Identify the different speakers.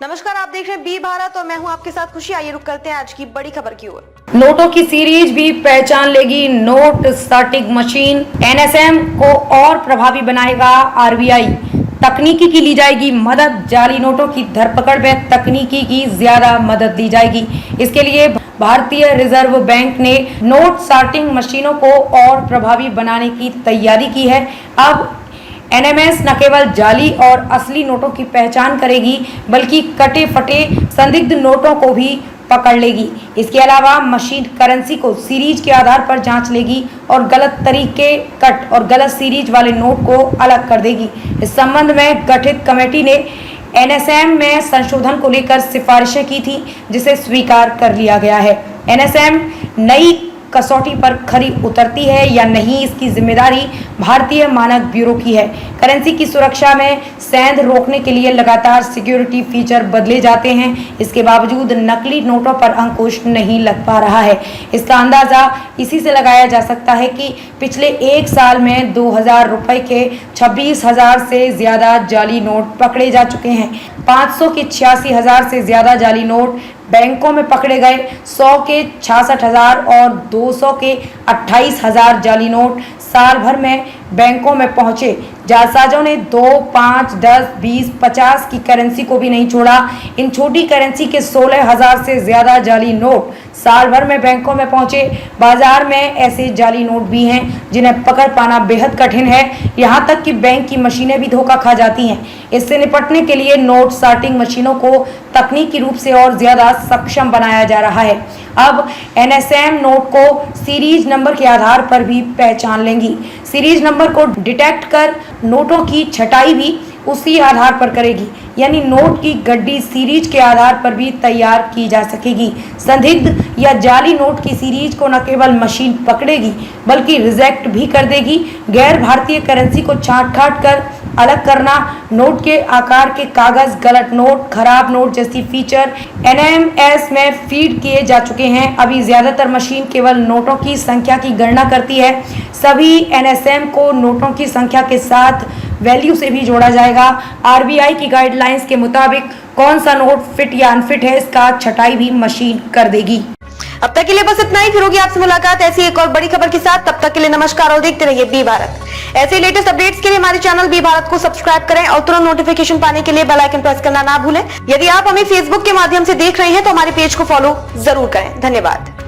Speaker 1: नमस्कार, आप देख रहे हैं बी भारत और मैं हूं आपके साथ खुशी। आइए रुक करते हैं आज की बड़ी खबर की ओर।
Speaker 2: नोटों की सीरीज भी पहचान लेगी नोट सॉर्टिंग मशीन। एनएसएम को और प्रभावी बनाएगा आरबीआई। तकनीकी की ली जाएगी मदद। जाली नोटों की धरपकड़ में तकनीकी की ज्यादा मदद ली जाएगी। इसके लिए भारतीय रिजर्व बैंक ने नोट सॉर्टिंग मशीनों को और प्रभावी बनाने की तैयारी की है। अब एनएमएस न केवल जाली और असली नोटों की पहचान करेगी बल्कि कटे फटे संदिग्ध नोटों को भी पकड़ लेगी। इसके अलावा मशीन करेंसी को सीरीज के आधार पर जांच लेगी और गलत तरीके कट और गलत सीरीज वाले नोट को अलग कर देगी। इस संबंध में गठित कमेटी ने एनएसएम में संशोधन को लेकर सिफारिशें की थी, जिसे स्वीकार कर लिया गया है। एनएसएम नई कसौटी पर खरी उतरती है या नहीं, इसकी जिम्मेदारी भारतीय मानक ब्यूरो की है। करेंसी की सुरक्षा में सेंध रोकने के लिए लगातार सिक्योरिटी फीचर बदले जाते हैं। इसके बावजूद नकली नोटों पर अंकुश नहीं लग पा रहा है। इसका अंदाजा इसी से लगाया जा सकता है कि पिछले एक साल में 2000 रुपए के 26,000 से ज्यादा जाली नोट पकड़े जा चुके हैं। 500 के 86,000 से ज्यादा जाली नोट बैंकों में पकड़े गए। 100 के 66,000 और 200 के 28,000 जाली नोट साल भर में बैंकों में पहुंचे। जालसाजों ने 2, 5, 10, 20, 50 की करेंसी को भी नहीं छोड़ा। इन छोटी करेंसी के 16,000 से ज्यादा जाली नोट साल भर में बैंकों में पहुंचे। बाजार में ऐसे जाली नोट भी हैं जिन्हें पकड़ पाना बेहद कठिन है। यहां तक कि बैंक की मशीनें भी धोखा खा जाती हैं। इससे निपटने के लिए नोट सॉर्टिंग मशीनों को तकनीकी रूप से और ज्यादा सक्षम बनाया जा रहा है। अब एनएसएम नोट को सीरीज नंबर के आधार पर भी पहचान लेंगी। सीरीज नंबर को डिटेक्ट कर नोटों की छटाई भी उसी आधार पर करेगी, यानी नोट की गड्डी सीरीज के आधार पर भी तैयार की जा सकेगी। संदिग्ध या जाली नोट की सीरीज को न केवल मशीन पकड़ेगी बल्कि रिजेक्ट भी कर देगी। गैर भारतीय करेंसी को छांट छांट कर अलग करना, नोट के आकार के कागज, गलत नोट, खराब नोट जैसी फीचर एनएमएस में फीड किए जा चुके हैं। अभी ज्यादातर मशीन केवल नोटों की संख्या की गणना करती है। सभी एनएसएम को नोटों की संख्या के साथ वैल्यू से भी जोड़ा जाएगा। आरबीआई की गाइडलाइंस के मुताबिक कौन सा नोट फिट या अनफिट है, इसका छटाई भी मशीन कर देगी।
Speaker 1: अब तक के लिए बस इतना ही। फिर होगी आपसे मुलाकात ऐसी एक और बड़ी खबर के साथ। तब तक के लिए नमस्कार और देखते रहिए बी भारत। ऐसे लेटेस्ट अपडेट्स के लिए हमारे चैनल बी भारत को सब्सक्राइब करें और तुरंत नोटिफिकेशन पाने के लिए बेल आइकन प्रेस करना ना भूलें। यदि आप हमें फेसबुक के माध्यम से देख रहे हैं तो हमारे पेज को फॉलो जरूर करें। धन्यवाद।